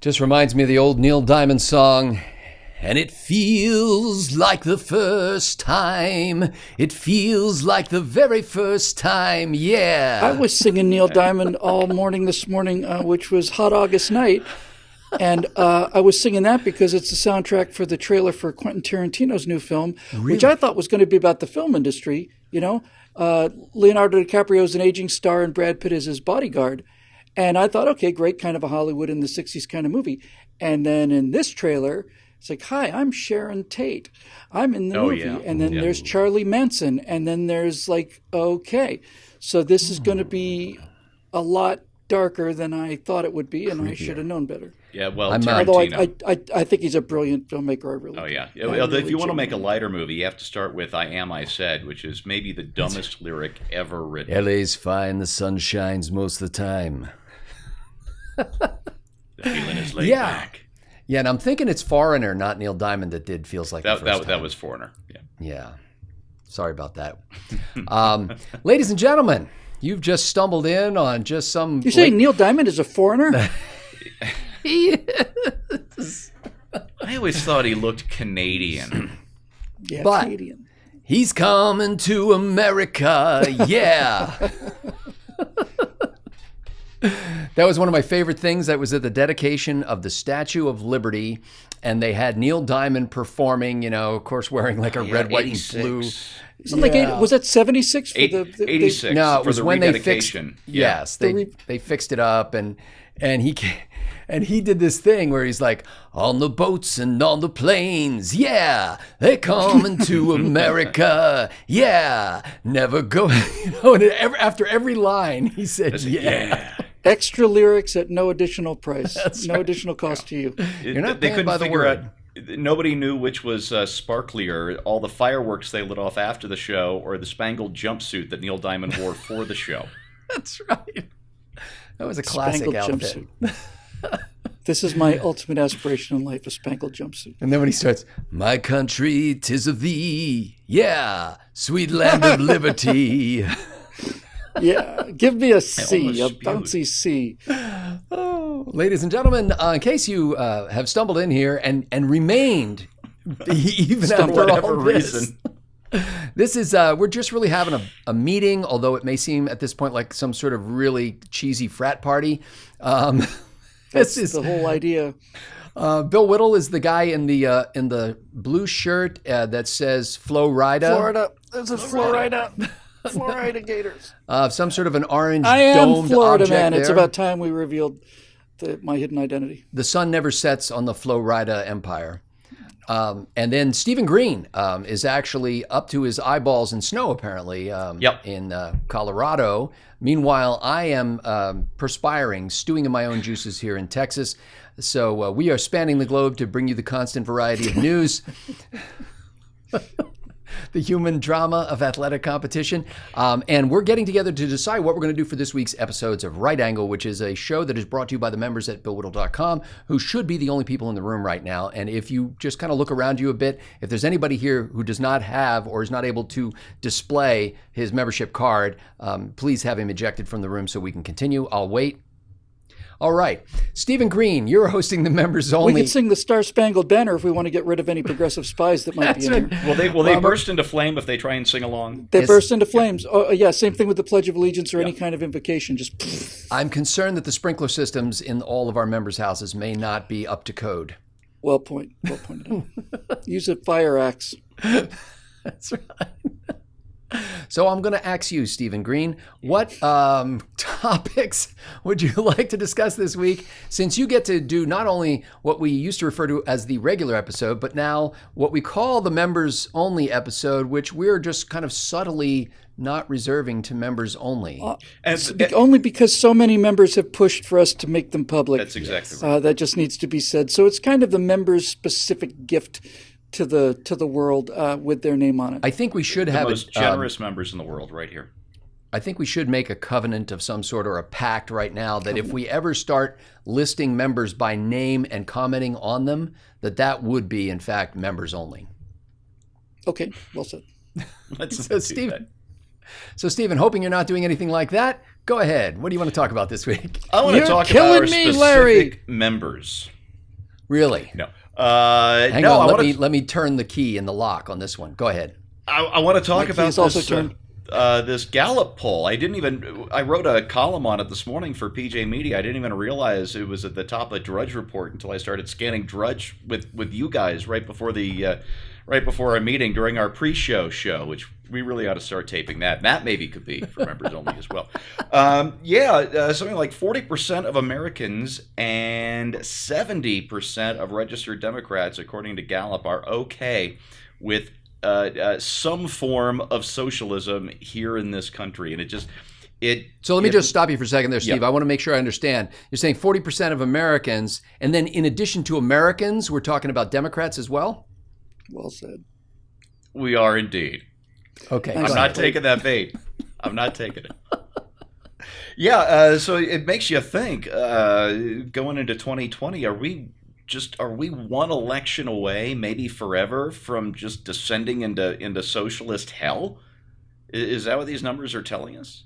Just reminds me of the old Neil Diamond song. And it feels like the first time. It feels like the very first time. Yeah. I was singing Neil Diamond all morning this morning, which was Hot August Night. And I was singing that because it's the soundtrack for the trailer for Quentin Tarantino's new film, which I thought was going to be about the film industry. You know, Leonardo DiCaprio is an aging star and Brad Pitt is his bodyguard. And I thought, okay, great, kind of a Hollywood in the 60s kind of movie. And then in this trailer, it's like, hi, I'm Sharon Tate. I'm in the movie. Yeah. And then there's Charlie Manson. And then there's like, okay. So this is going to be a lot darker than I thought it would be, and I should have known better. Yeah, well, Tarantino. Although I think he's a brilliant filmmaker. I really do. Yeah. If you want to make a lighter movie, you have to start with I Am, I Said, which is maybe the dumbest lyric ever written. LA's fine, the sun shines most of the time. The feeling is laid back. Yeah, and I'm thinking it's Foreigner, not Neil Diamond, that did Feels Like the First Time. That was Foreigner, Yeah. Sorry about that. Ladies and gentlemen, you've just stumbled in on just some... You're saying Neil Diamond is a foreigner? He is. I always thought he looked Canadian. Yeah, but Canadian. He's coming to America, yeah. That was one of my favorite things. That was at the dedication of the Statue of Liberty, and they had Neil Diamond performing, you know, of course, wearing like a red, white, and blue. Was that 76 for the 86? No, it was for the when they fixed. Yes, they fixed it up, and he did this thing where he's like, on the boats and on the planes, yeah, they're coming to America, yeah, never go. You know, and after every line, he said, yeah. Extra lyrics at no additional price, additional cost to you. You're not paying by the word. Nobody knew which was sparklier, all the fireworks they lit off after the show or the spangled jumpsuit that Neil Diamond wore for the show. That's right. That was a classic outfit. This is my ultimate aspiration in life, a spangled jumpsuit. And then when he starts, my country, 'tis of thee, yeah, sweet land of liberty. Yeah, give me a C, a bouncy C. Oh, ladies and gentlemen, in case you have stumbled in here and remained even after all this, this is we're just really having a meeting, although it may seem at this point like some sort of really cheesy frat party. This is the whole idea. Bill Whittle is the guy in the blue shirt that says Florida. Florida. This is Florida. Florida Gators. Some sort of an orange I am domed Florida object man. there. It's about time we revealed my hidden identity. The sun never sets on the Florida Empire. And then Stephen Green is actually up to his eyeballs in snow, apparently, in Colorado. Meanwhile, I am perspiring, stewing in my own juices here in Texas. So we are spanning the globe to bring you the constant variety of news. The human drama of athletic competition. And we're getting together to decide what we're going to do for this week's episodes of Right Angle, which is a show that is brought to you by the members at BillWhittle.com, who should be the only people in the room right now. And if you just kind of look around you a bit, if there's anybody here who does not have or is not able to display his membership card, please have him ejected from the room so we can continue. I'll wait. All right. Stephen Green, you're hosting the members only. We can sing the Star Spangled Banner if we want to get rid of any progressive spies that might be in here. Will they burst into flame if they try and sing along? They burst into flames. Oh, yeah, same thing with the Pledge of Allegiance or any kind of invocation. Just. I'm concerned that the sprinkler systems in all of our members' houses may not be up to code. Well pointed out. Use a fire axe. That's right. So I'm going to ask you, Stephen Green, what topics would you like to discuss this week, since you get to do not only what we used to refer to as the regular episode, but now what we call the members only episode, which we're just kind of subtly not reserving to members only. Only because so many members have pushed for us to make them public. That's exactly right. That just needs to be said. So it's kind of the members' specific gift to the world with their name on it. I think we should have the most generous members in the world right here. I think we should make a covenant of some sort or a pact right now that if we ever start listing members by name and commenting on them, that would be, in fact, members only. Okay, well said. So, Stephen, hoping you're not doing anything like that, go ahead. What do you want to talk about this week? I want to talk about our specific members. Really? No. Hang no, on. Let me turn the key in the lock on this one. Go ahead. I want to talk about is also turned. This Gallup poll. I wrote a column on it this morning for PJ Media. I didn't even realize it was at the top of Drudge Report until I started scanning Drudge with you guys right before our meeting during our pre-show show, which we really ought to start taping that. That maybe could be for members only as well. Something like 40% of Americans and 70% of registered Democrats, according to Gallup, are okay with some form of socialism here in this country. And So let me just stop you for a second there, Steve. Yeah. I want to make sure I understand. You're saying 40% of Americans, and then in addition to Americans, we're talking about Democrats as well? Well said. We are indeed. Okay. I'm not taking that bait. I'm not taking it. Yeah, so it makes you think, going into 2020, are we one election away, maybe forever, from just descending into socialist hell? Is that what these numbers are telling us?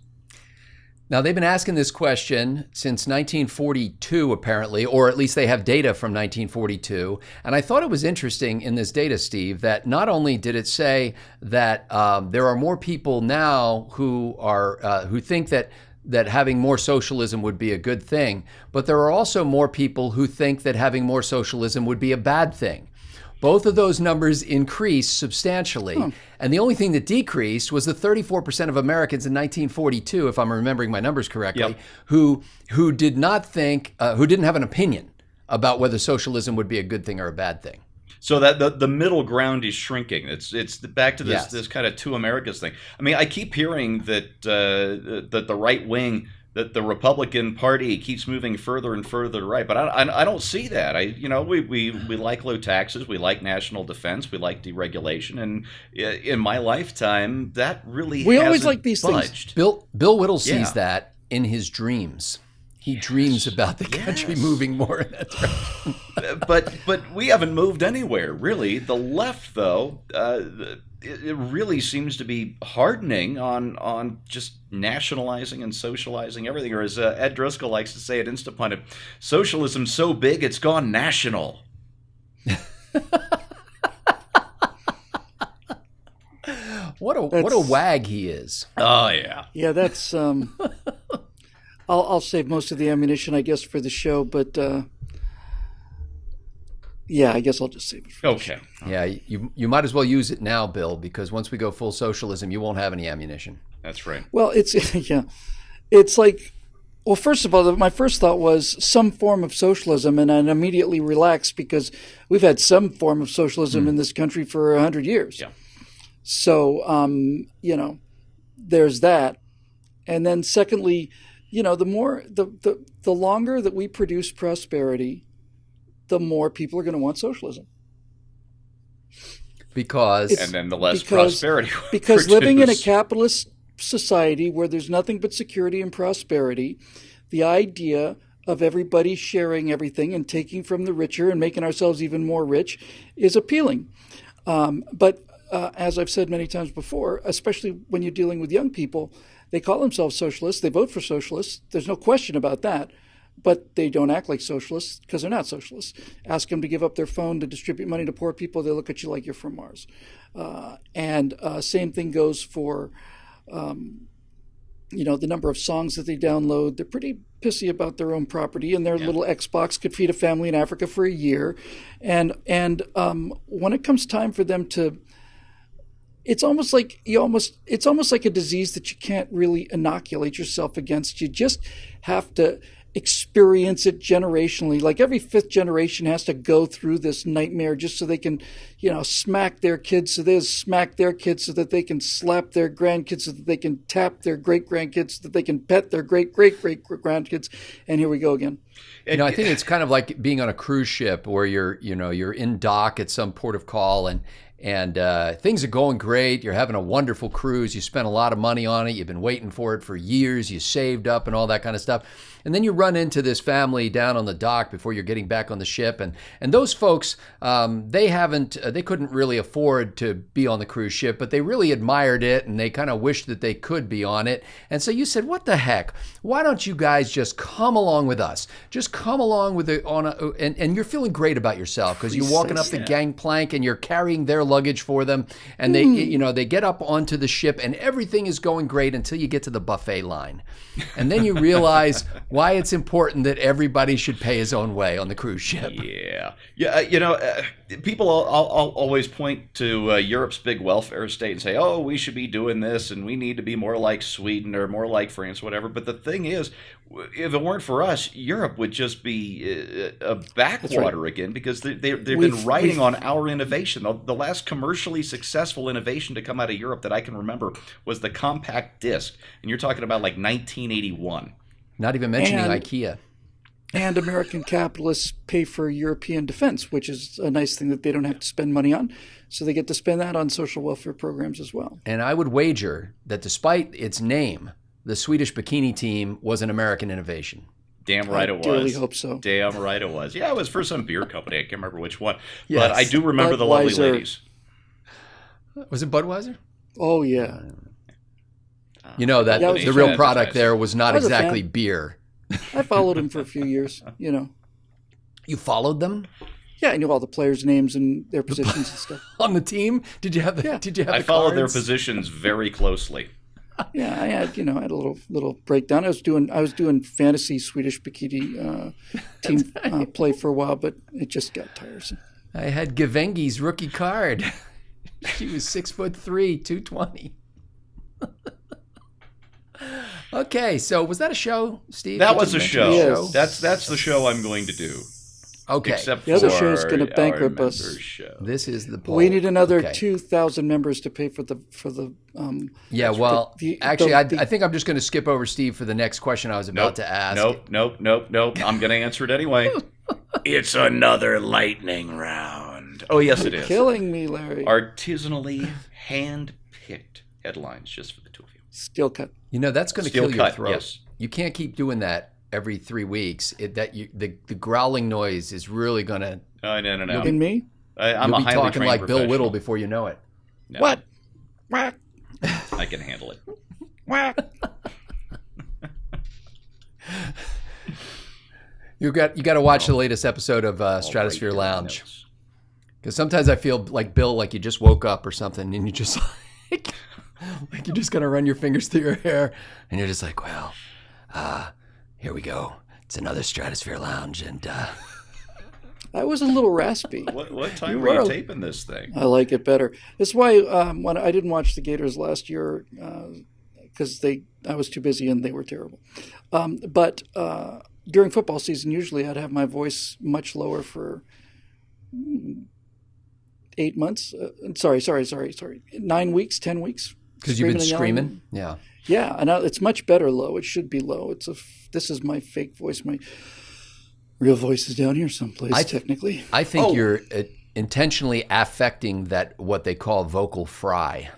Now, they've been asking this question since 1942, apparently, or at least they have data from 1942. And I thought it was interesting in this data, Steve, that not only did it say that there are more people now who think that having more socialism would be a good thing, but there are also more people who think that having more socialism would be a bad thing. Both of those numbers increased substantially. And the only thing that decreased was the 34% of Americans in 1942, if I'm remembering my numbers correctly, who did not think, who didn't have an opinion about whether socialism would be a good thing or a bad thing. So that the middle ground is shrinking. It's back to this Yes. this kind of two Americas thing. I mean, I keep hearing that the right wing, that the Republican Party keeps moving further and further to right, but I don't see that. We like low taxes, we like national defense, we like deregulation, and in my lifetime, that really We hasn't always like these budged. things. Bill Whittle sees Yeah. that in his dreams. He dreams about the country moving more in that direction. but we haven't moved anywhere, really. The left, though, it really seems to be hardening on just nationalizing and socializing everything. Or as Ed Driscoll likes to say at Instapundit, socialism's so big it's gone national. What a wag he is. Oh, yeah. Yeah, that's. I'll save most of the ammunition, I guess, for the show, but yeah, I guess I'll just save it for the show. Okay. Yeah, you might as well use it now, Bill, because once we go full socialism, you won't have any ammunition. That's right. Well, it's like, well, first of all, my first thought was some form of socialism, and I immediately relaxed because we've had some form of socialism in this country for 100 years. Yeah. So, there's that. And then secondly, the longer that we produce prosperity, the more people are going to want socialism. And then the less prosperity. Because living in a capitalist society where there's nothing but security and prosperity, the idea of everybody sharing everything and taking from the richer and making ourselves even more rich is appealing. But as I've said many times before, especially when you're dealing with young people, they call themselves socialists. They vote for socialists. There's no question about that. But they don't act like socialists because they're not socialists. Ask them to give up their phone to distribute money to poor people, they look at you like you're from Mars. And same thing goes for, the number of songs that they download. They're pretty pissy about their own property, and their little Xbox could feed a family in Africa for a year. And when it comes time for them to, it's almost like a disease that you can't really inoculate yourself against. You just have to experience it generationally. Like every fifth generation has to go through this nightmare just so they can, smack their kids so they smack their kids so that they can slap their grandkids so that they can tap their great-grandkids so that they can pet their great-great-great-grandkids. And here we go again. I think it's kind of like being on a cruise ship where you're in dock at some port of call and things are going great. You're having a wonderful cruise. You spent a lot of money on it. You've been waiting for it for years. You saved up and all that kind of stuff. And then you run into this family down on the dock before you're getting back on the ship. And those folks, they couldn't really afford to be on the cruise ship, but they really admired it and they kind of wished that they could be on it. And so you said, what the heck? Why don't you guys just come along with us? Just come along with it and you're feeling great about yourself because you're walking up the gangplank and you're carrying their luggage for them. And they get up onto the ship and everything is going great until you get to the buffet line. And then you realize why it's important that everybody should pay his own way on the cruise ship. Yeah. People always point to Europe's big welfare state and say, oh, we should be doing this and we need to be more like Sweden or more like France, whatever. But the thing is, if it weren't for us, Europe would just be a backwater again because they've been riding on our innovation. The last commercially successful innovation to come out of Europe that I can remember was the compact disc. And you're talking about like 1981. Not even mentioning IKEA. And American capitalists pay for European defense, which is a nice thing that they don't have to spend money on. So they get to spend that on social welfare programs as well. And I would wager that despite its name, the Swedish bikini team was an American innovation. Damn right it was. I really hope so. Damn right it was. Yeah, it was for some beer company. I can't remember which one. Yes. But I do remember the lovely ladies. Was it Budweiser? Oh, yeah. You know, that the real product there was not exactly beer. I followed him for a few years, You followed them? Yeah, I knew all the players' names and their positions and stuff. On the team? Did you have the I followed their positions very closely. Yeah, I had a little breakdown. I was doing fantasy Swedish bikini team play for a while, but it just got tiresome. I had Gavengi's rookie card. She was 6'3", 220. Okay, so was that a show, Steve? That was a show. Yes. That's the show I'm going to do. Okay. Except the other for show is going to bankrupt us. Show. This is the poll. We need another 2,000 members to pay for the. I think I'm just going to skip over Steve for the next question I was about to ask. Nope. I'm going to answer it anyway. It's another lightning round. Oh yes, it is. Killing me, Larry. Artisanally hand-picked headlines just for the two of you. Steel cut. That's going to kill your throat. Yes. You can't keep doing that every 3 weeks. The growling noise is really going to. Oh, no. In me? I'm You'll a be highly talking trained like Bill professional. Whittle before you know it. No, What? I can handle it. You got to watch the latest episode of Stratosphere Lounge. Because sometimes I feel like Bill, like you just woke up or something, and you just like you're just gonna run your fingers through your hair, and you're just like, well, here we go. It's another Stratosphere Lounge, and I was a little raspy. What time were you taping this thing? I like it better. That's why when I didn't watch the Gators last year because I was too busy and they were terrible. But during football season, usually I'd have my voice much lower for 8 months. Sorry. 9 weeks, 10 weeks. Because you've been screaming? Yeah. Yeah, and it's much better low. It should be low. This is my fake voice. My real voice is down here someplace, technically. I think you're intentionally affecting that what they call vocal fry.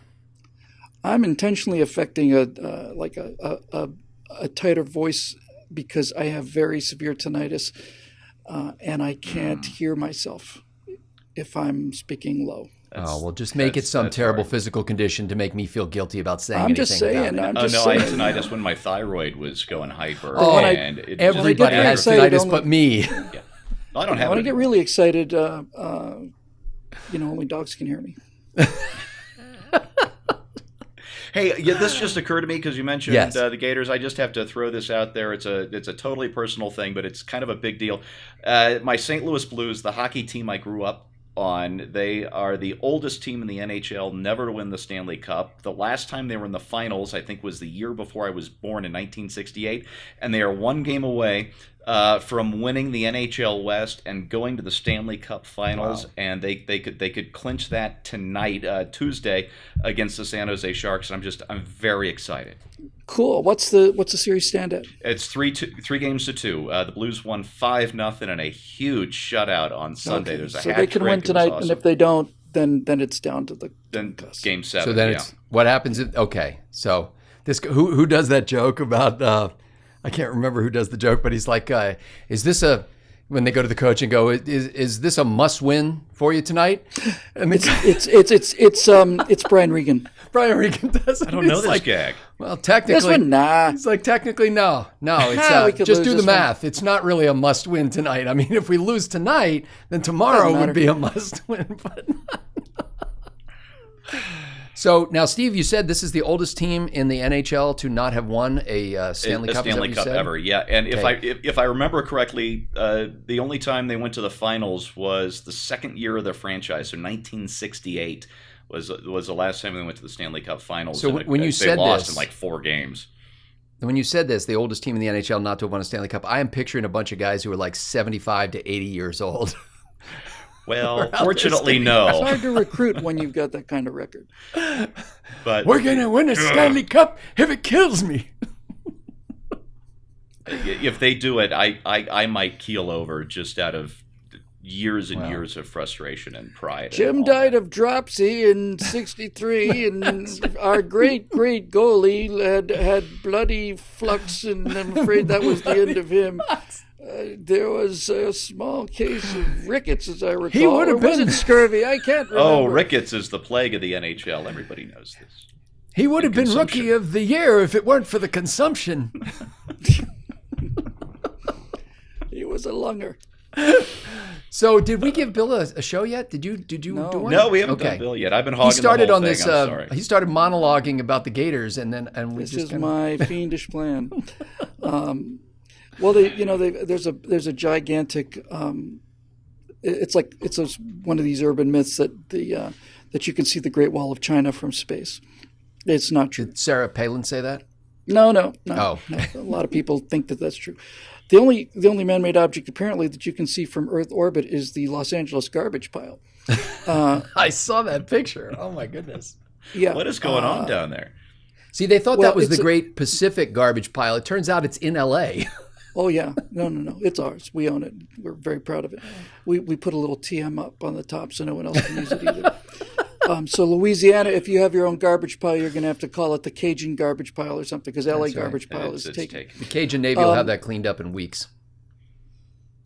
I'm intentionally affecting a tighter voice because I have very severe tinnitus, and I can't hear myself if I'm speaking low. Just make it some terrible physical condition to make me feel guilty about saying anything. I'm just saying. I had tinnitus when my thyroid was going hyper. Everybody has tinnitus but me. Yeah. I don't have it. When I get really excited, only dogs can hear me. Hey, this just occurred to me because you mentioned the Gators. I just have to throw this out there. It's a totally personal thing, but it's kind of a big deal. My St. Louis Blues, the hockey team I grew up on, they are the oldest team in the NHL never to win the Stanley Cup. The last time they were in the finals, I think, was the year before I was born in 1968, and they are one game away from winning the NHL West and going to the Stanley Cup Finals. Wow. And they could clinch that tonight, Tuesday, against the San Jose Sharks. And I'm very excited. Cool. What's the series stand at? It's 3-2. The Blues won 5-0 in a huge shutout on Sunday. Okay. There's a so hat they can trick. win tonight, awesome. and if they don't, then it's down to the Game 7. So then it's what happens. So this who does that joke about I can't remember who does the joke, but he's like, "Is this a?" When they go to the coach and go, "Is this a must-win for you tonight?" And It's Brian Regan. Brian Regan does. I don't know this gag. Well, technically, This one, nah. It's like technically, no. It's We could just lose do the this one. math. It's not really a must-win tonight. I mean, if we lose tonight, then tomorrow Doesn't would matter. be a must-win. But so now, Steve, you said this is the oldest team in the NHL to not have won a Stanley Cup. Is that what you said? Ever, yeah. And Okay. if I remember correctly, the only time they went to the finals was the second year of their franchise, so 1968 was the last time they went to the Stanley Cup Finals. So and when you they said lost this- in like 4 games. When you said this, the oldest team in the NHL not to have won a Stanley Cup, I am picturing a bunch of guys who are like 75 to 80 years old. Well, fortunately, no. It's hard to recruit when you've got that kind of record. But We're gonna win a Stanley Cup if it kills me. if they do it, I might keel over just out of years and years of frustration and pride. Jim died of dropsy in '63, and our great goalie had bloody flux, and I'm afraid that was the end of him. There was a small case of rickets, as I recall. He would have or was been- it scurvy? I can't remember. Oh, rickets is the plague of the NHL. Everybody knows this. He would have been Consumption. Rookie of the Year if it weren't for the consumption. He was a lunger. So, did we give Bill a show yet? Did you No. do one? No, we haven't Okay. done Bill yet. I've been hogging He started the whole on thing. this. I'm sorry. He started monologuing about the Gators, and we This just is kinda- my fiendish plan. Well, there's a gigantic. It's one of these urban myths that you can see the Great Wall of China from space. It's not true. Did Sarah Palin say that? No. Oh. No. A lot of people think that that's true. The only man-made object apparently that you can see from Earth orbit is the Los Angeles garbage pile. I saw that picture. Oh my goodness. Yeah. What is going on down there? See, they thought Well, that was the it's a- Great Pacific garbage pile. It turns out it's in L.A. Oh yeah, no, it's ours. We own it. We're very proud of it. We put a little TM up on the top so no one else can use it either. So Louisiana, if you have your own garbage pile, you're going to have to call it the Cajun garbage pile or something because LA That's right. garbage pile It's is taken. The Cajun Navy will have that cleaned up in weeks.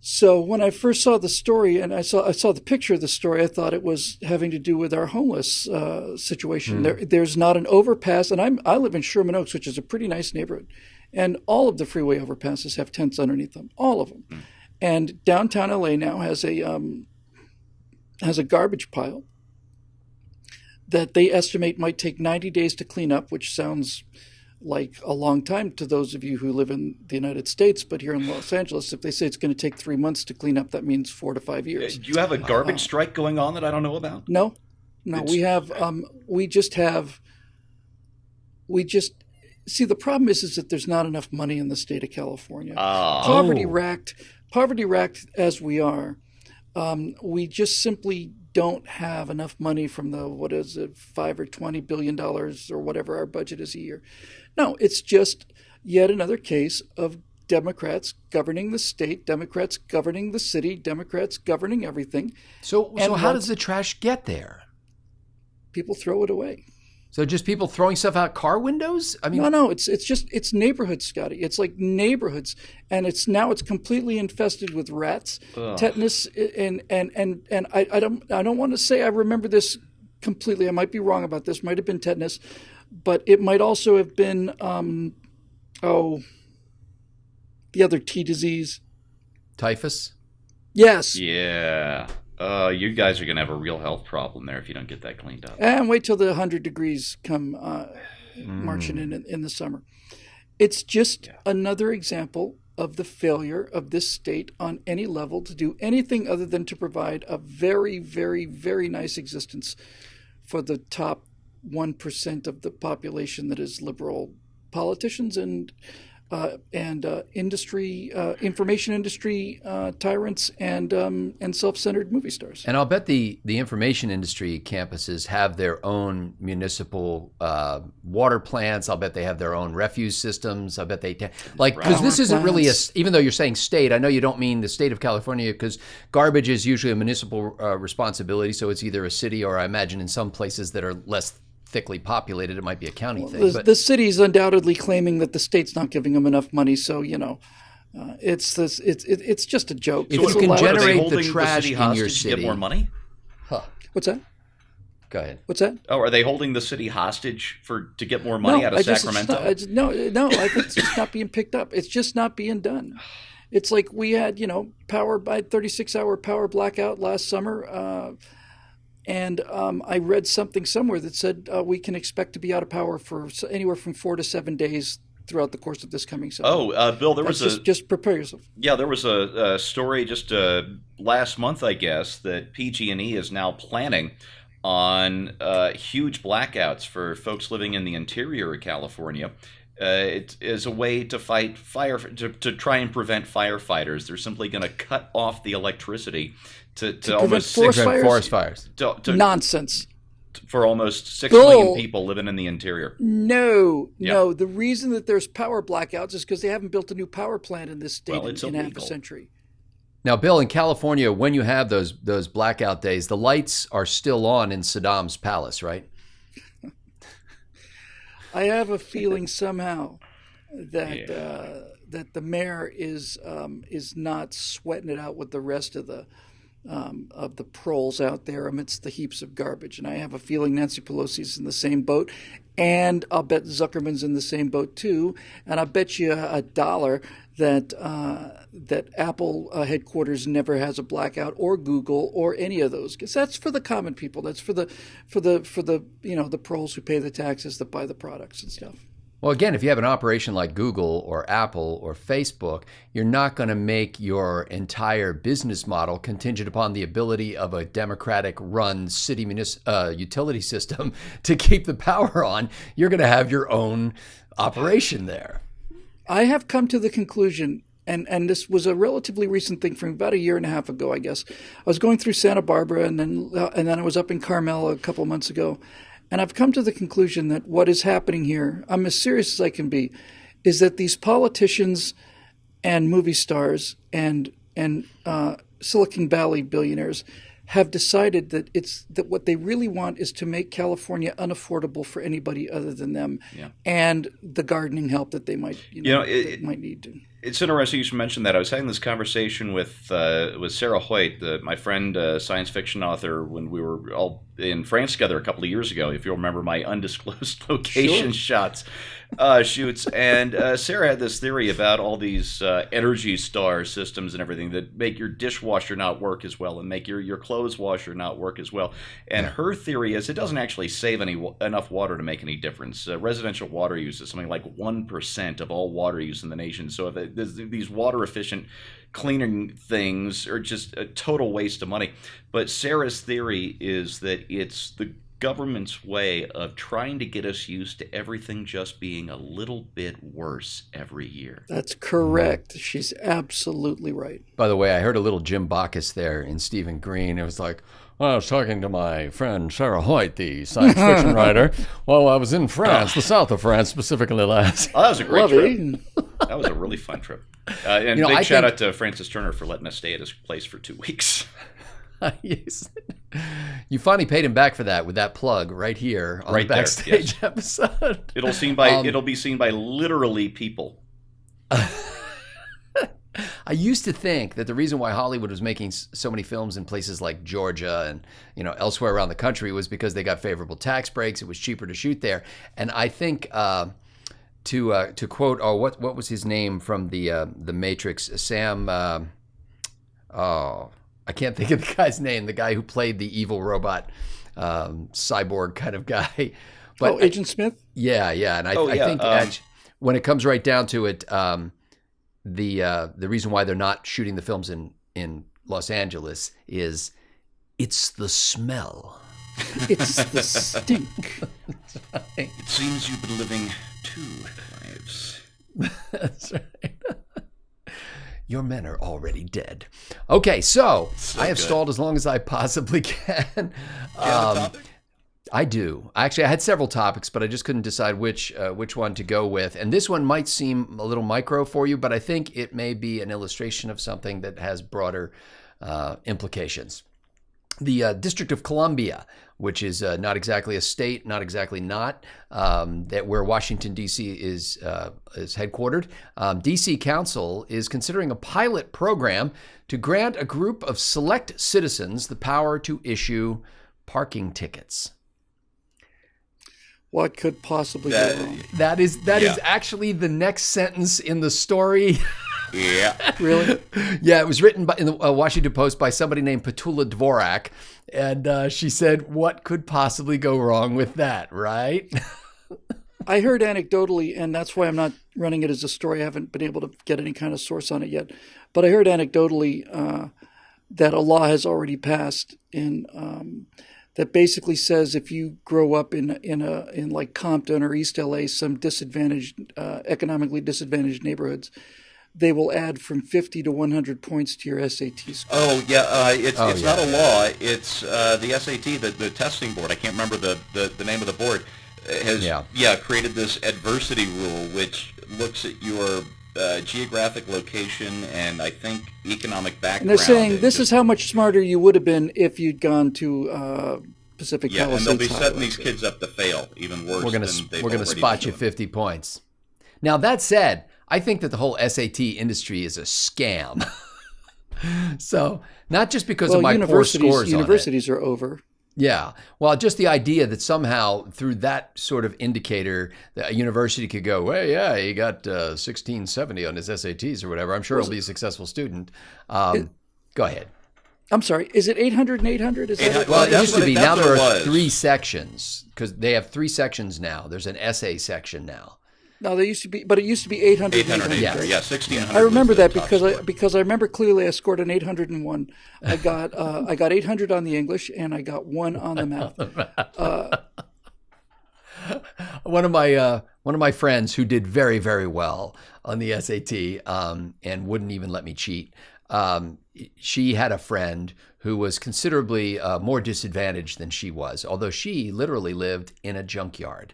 So when I first saw the story and I saw the picture of the story, I thought it was having to do with our homeless situation. There's not an overpass, and I live in Sherman Oaks, which is a pretty nice neighborhood, and all of the freeway overpasses have tents underneath them, all of them. And downtown LA now has a garbage pile that they estimate might take 90 days to clean up, which sounds like a long time to those of you who live in the United States, but here in Los Angeles, if they say it's going to take 3 months to clean up, that means 4 to 5 years. Do you have a garbage strike going on that I don't know about? No, we have. See, the problem is that there's not enough money in the state of California. Poverty racked as we are, we just simply don't have enough money from the $5 or $20 billion or whatever our budget is a year. No, it's just yet another case of Democrats governing the state, Democrats governing the city, Democrats governing everything. So And how once- does the trash get there? People throw it away. So just people throwing stuff out car windows? I mean, No, it's neighborhoods, Scotty. It's like neighborhoods, and it's completely infested with rats, tetanus, and I don't want to say I remember this completely. I might be wrong about this. Might have been tetanus, but it might also have been the other T disease. typhus. Yes. Yeah. You guys are going to have a real health problem there if you don't get that cleaned up. And wait till the 100 degrees come marching in the summer. It's just another example of the failure of this state on any level to do anything other than to provide a very, very, very nice existence for the top 1% of the population that is liberal politicians and industry, information industry tyrants and self-centered movie stars. And I'll bet the information industry campuses have their own municipal water plants. I'll bet they have their own refuse systems. I bet they because this isn't really even though you're saying state. I know you don't mean the state of California because garbage is usually a municipal responsibility. So it's either a city or I imagine in some places that are less thickly populated, it might be a county thing. The, But the city's undoubtedly claiming that the state's not giving them enough money, so it's just a joke. If It's you can allowed- generate Are they the holding trash city in your hostage to get city. more money? What's that? Go ahead. What's that? Oh, are they holding the city hostage to get more money out of Sacramento? No, I think it's just not being picked up. It's just not being done. It's like we had, power by 36-hour power blackout last summer, and I read something somewhere that said we can expect to be out of power for anywhere from 4 to 7 days throughout the course of this coming summer. Oh, Bill, there was just prepare yourself. Yeah, there was a story just last month, I guess, that PG&E is now planning on huge blackouts for folks living in the interior of California. It is a way to fight fire, to try and prevent firefighters. They're simply going to cut off the electricity to almost forest fires? Nonsense. For almost 6 Bull. million people living in the interior. No. The reason that there's power blackouts is because they haven't built a new power plant in this state in half a century. Now, Bill, in California, when you have those blackout days, the lights are still on in Saddam's palace, right? I have a feeling somehow that that the mayor is not sweating it out with the rest of the proles out there amidst the heaps of garbage. And I have a feeling Nancy Pelosi's in the same boat, and I'll bet Zuckerman's in the same boat too. And I'll bet you $1 that Apple headquarters never has a blackout, or Google, or any of those, because that's for the common people. That's for the the proles who pay the taxes that buy the products and stuff. Well, again, if you have an operation like Google or Apple or Facebook, you're not going to make your entire business model contingent upon the ability of a Democratic-run city utility system to keep the power on. You're going to have your own operation there. I have come to the conclusion, and this was a relatively recent thing from about a year and a half ago, I guess. I was going through Santa Barbara, and then I was up in Carmel a couple months ago. And I've come to the conclusion that what is happening here, I'm as serious as I can be, is that these politicians and movie stars and Silicon Valley billionaires have decided that what they really want is to make California unaffordable for anybody other than them, and the gardening help that they might might need to. It's interesting you should mention that. I was having this conversation with Sarah Hoyt, my friend, science fiction author, when we were all in France together a couple of years ago. If you'll remember my undisclosed location shoots. And Sarah had this theory about all these Energy Star systems and everything that make your dishwasher not work as well and make your clothes washer not work as well. And her theory is it doesn't actually save enough water to make any difference. Residential water use is something like 1% of all water use in the nation. So if these water efficient cleaning things are just a total waste of money. But Sarah's theory is that it's the government's way of trying to get us used to everything just being a little bit worse every year. That's correct. She's absolutely right. By the way, I heard a little Jim Bacchus there in Stephen Green. It was like, well, I was talking to my friend Sarah Hoyt, the science fiction writer, while I was in France, the south of France specifically last. Oh, that was a great trip. That was a really fun trip. And big shout out to Francis Turner for letting us stay at his place for 2 weeks. Yes. You finally paid him back for that with that plug right here on the Backstage episode. It'll be seen by literally people. I used to think that the reason why Hollywood was making so many films in places like Georgia and elsewhere around the country was because they got favorable tax breaks. It was cheaper to shoot there, and I think to quote, what was his name from the Matrix, Sam? I can't think of the guy's name. The guy who played the evil robot, cyborg kind of guy. But Agent Smith. Yeah, and I think when it comes right down to it, the reason why they're not shooting the films in Los Angeles is it's the smell. It's the stink. It seems you've been living 2 lives. That's right. Your men are already dead. Okay, so I have stalled as long as I possibly can. Do you have a topic? I do. Actually, I had several topics, but I just couldn't decide which one to go with. And this one might seem a little micro for you, but I think it may be an illustration of something that has broader implications. the District of Columbia, which is not exactly a state, not exactly not, that where Washington, D.C. is headquartered. D.C. Council is considering a pilot program to grant a group of select citizens the power to issue parking tickets. What could possibly go wrong? That is actually the next sentence in the story. Yeah. Really? Yeah, it was written in the Washington Post by somebody named Petula Dvorak, and she said, "What could possibly go wrong with that?" Right? I heard anecdotally, and that's why I'm not running it as a story. I haven't been able to get any kind of source on it yet. But I heard anecdotally that a law has already passed that basically says if you grow up in like Compton or East LA, some disadvantaged, economically disadvantaged neighborhoods, they will add from 50 to 100 points to your SAT score. Oh yeah, it's not a law. It's the SAT, the testing board. I can't remember the name of the board. Has created this adversity rule, which looks at your geographic location and I think economic background. And they're saying this is how much smarter you would have been if you'd gone to Pacific Palisades. Yeah, and they'll be setting these kids up to fail even worse. We're gonna spot you 50 points. Now that said, I think that the whole SAT industry is a scam. So not just because of my poor scores. Universities are over. Yeah. Well, just the idea that somehow through that sort of indicator, that a university could go, well, yeah, he got 1670 on his SATs or whatever. I'm sure he'll be a successful student. Go ahead. I'm sorry. Is it 800 and 800? Well, it used to be. Now there are 3 sections because they have 3 sections now. There's an essay section now. No, they used to be, but it used to be 800. 800, right? yeah, 1600. I remember that because I remember clearly I scored an 801. I got 800 on the English and I got 1 on the math. One of my friends who did very, very well on the SAT and wouldn't even let me cheat. She had a friend who was considerably more disadvantaged than she was, although she literally lived in a junkyard.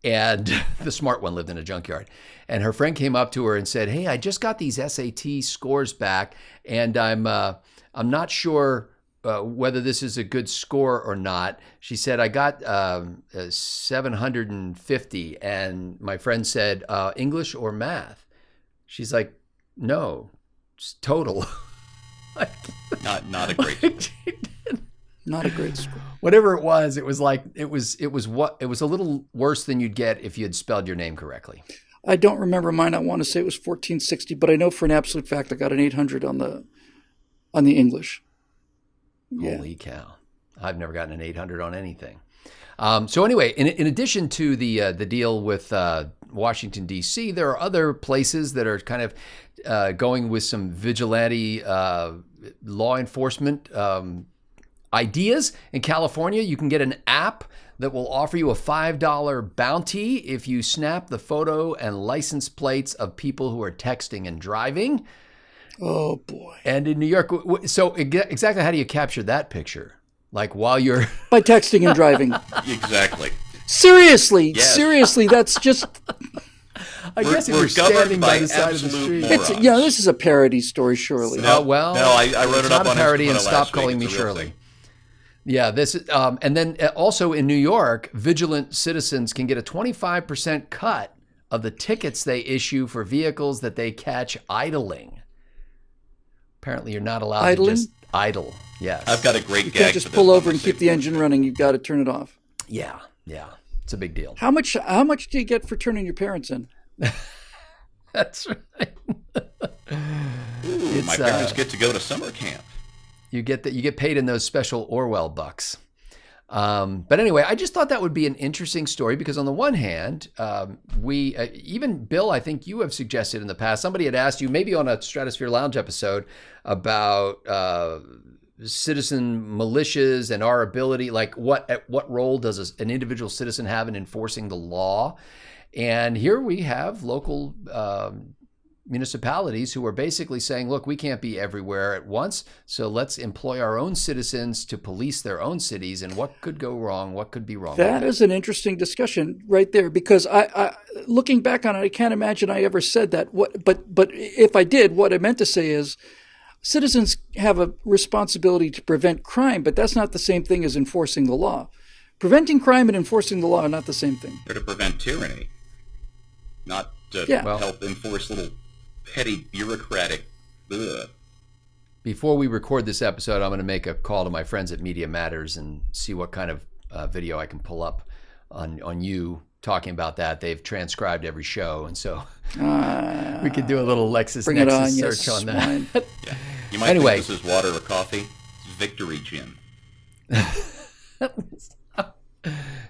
And the smart one lived in a junkyard. And her friend came up to her and said, "Hey, I just got these SAT scores back, and I'm not sure whether this is a good score or not." She said, "I got 750." And my friend said, "English or math?" She's like, "No, it's total." Not a great. Not a great score. Whatever it was like it was a little worse than you'd get if you had spelled your name correctly. I don't remember mine. I want to say it was 1460, but I know for an absolute fact I got an 800 on the English. Yeah. Holy cow! I've never gotten an 800 on anything. So anyway, in addition to the deal with Washington D.C., there are other places that are kind of going with some vigilante law enforcement ideas. In California, you can get an app that will offer you a $5 bounty if you snap the photo and license plates of people who are texting and driving. Oh, boy. And in New York, so exactly how do you capture that picture? Like while you're... By texting and driving. Exactly. Seriously, yes. Seriously, that's just... I guess if you're standing by the side of the street. This is a parody story, surely. No, I wrote it up on not a parody, and stop week. calling me Shirley. Yeah, this is, and then also in New York, vigilant citizens can get a 25% cut of the tickets they issue for vehicles that they catch idling. Apparently, you're not allowed to just idle. Yes, I've got a great gag. You can't just pull over and keep the engine running. You've got to turn it off. Yeah, it's a big deal. How much do you get for turning your parents in? That's right. Ooh, my parents get to go to summer camp. You get paid in those special Orwell bucks. But anyway, I just thought that would be an interesting story because on the one hand, we even Bill, I think you have suggested in the past, somebody had asked you maybe on a Stratosphere Lounge episode about citizen militias and our ability, like what role does an individual citizen have in enforcing the law? And here we have local municipalities who are basically saying, look, we can't be everywhere at once, so let's employ our own citizens to police their own cities. And what could go wrong? What could be wrong? That is an interesting discussion right there, because I looking back on it, I can't imagine I ever said that. But if I did, what I meant to say is citizens have a responsibility to prevent crime, but that's not the same thing as enforcing the law. Preventing crime and enforcing the law are not the same thing. They're to prevent tyranny, not to help enforce little petty bureaucratic. Ugh. Before we record this episode, I'm going to make a call to my friends at Media Matters and see what kind of video I can pull up on you talking about that. They've transcribed every show, and so we could do a little LexisNexis search on that. Yeah. You might think this is water or coffee. It's Victory Gin.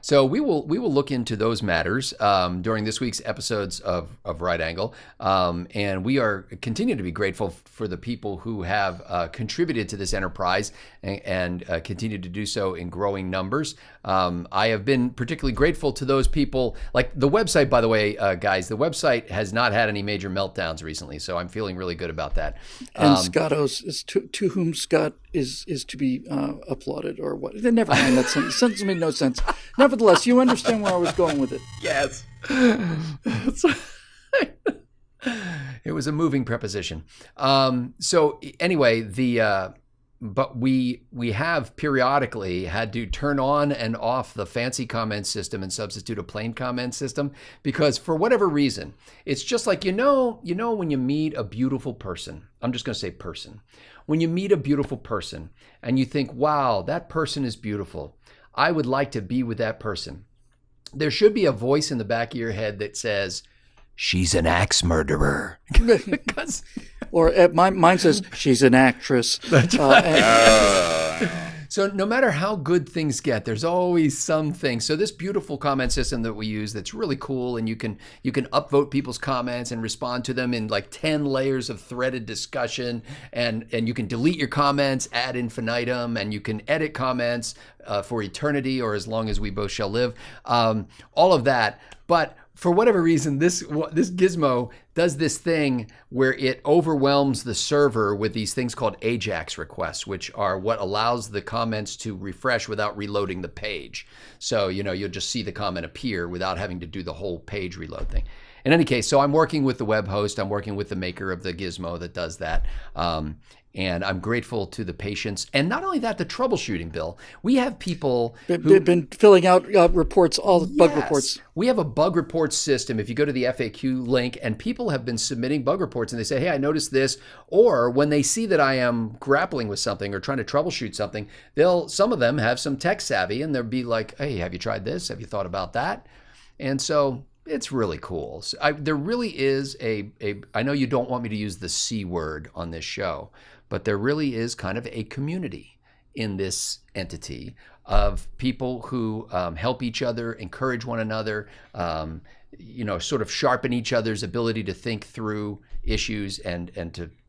So we will look into those matters during this week's episodes of Right Angle, and we are continue to be grateful for the people who have contributed to this enterprise and continue to do so in growing numbers. I have been particularly grateful to those people. Like the website, by the way, guys, the website has not had any major meltdowns recently, so I'm feeling really good about that. And Scottos is to whom Scott is to be applauded, or what? Never mind, that sentence made no sense. Nevertheless, you understand where I was going with it. Yes. It was a moving preposition. So anyway, but we have periodically had to turn on and off the fancy comment system and substitute a plain comment system because for whatever reason, it's just like, you know when you meet a beautiful person, I'm just going to say person. When you meet a beautiful person and you think, wow, that person is beautiful. I would like to be with that person. There should be a voice in the back of your head that says, she's an axe murderer. Or mine says, she's an actress. So no matter how good things get, there's always something. So this beautiful comment system that we use that's really cool, and you can upvote people's comments and respond to them in like 10 layers of threaded discussion, and you can delete your comments ad infinitum, and you can edit comments for eternity or as long as we both shall live. All of that. But for whatever reason, this gizmo does this thing where it overwhelms the server with these things called AJAX requests, which are what allows the comments to refresh without reloading the page. So, you'll just see the comment appear without having to do the whole page reload thing. In any case, so I'm working with the web host. I'm working with the maker of the gizmo that does that. And I'm grateful to the patience. And not only that, the troubleshooting, Bill. We have people who've been filling out reports, all the bug reports. We have a bug report system. If you go to the FAQ link, and people have been submitting bug reports and they say, hey, I noticed this. Or when they see that I am grappling with something or trying to troubleshoot something, some of them have some tech savvy and they'll be like, hey, have you tried this? Have you thought about that? And so it's really cool. So there really is I know you don't want me to use the C word on this show, but there really is kind of a community in this entity of people who help each other, encourage one another, sort of sharpen each other's ability to think through issues and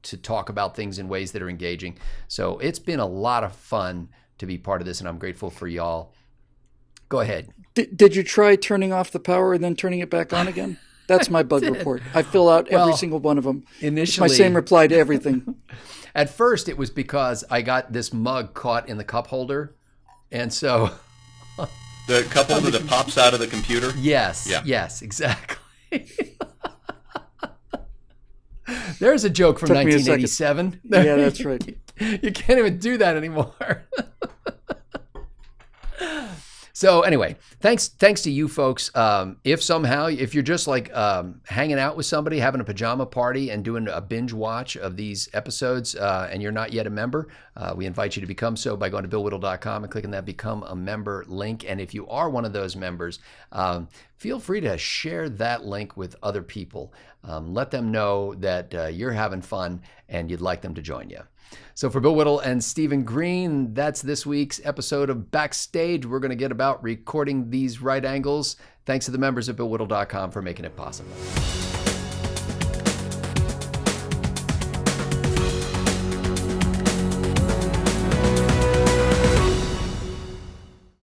to talk about things in ways that are engaging. So it's been a lot of fun to be part of this, and I'm grateful for y'all. Go ahead. Did you try turning off the power and then turning it back on again? That's my bug report. I fill out every single one of them. Initially, it's my same reply to everything. At first, it was because I got this mug caught in the cup holder, and so the cup holder that pops out of the computer. Yes. Yeah. Yes. Exactly. There's a joke from 1987. Yeah, that's right. You can't even do that anymore. So anyway, thanks to you folks. If you're just like hanging out with somebody, having a pajama party and doing a binge watch of these episodes, and you're not yet a member, we invite you to become so by going to BillWhittle.com and clicking that Become a Member link. And if you are one of those members, feel free to share that link with other people. Let them know that you're having fun and you'd like them to join you. So for Bill Whittle and Stephen Green, that's this week's episode of Backstage. We're going to get about recording these right angles. Thanks to the members at BillWhittle.com for making it possible.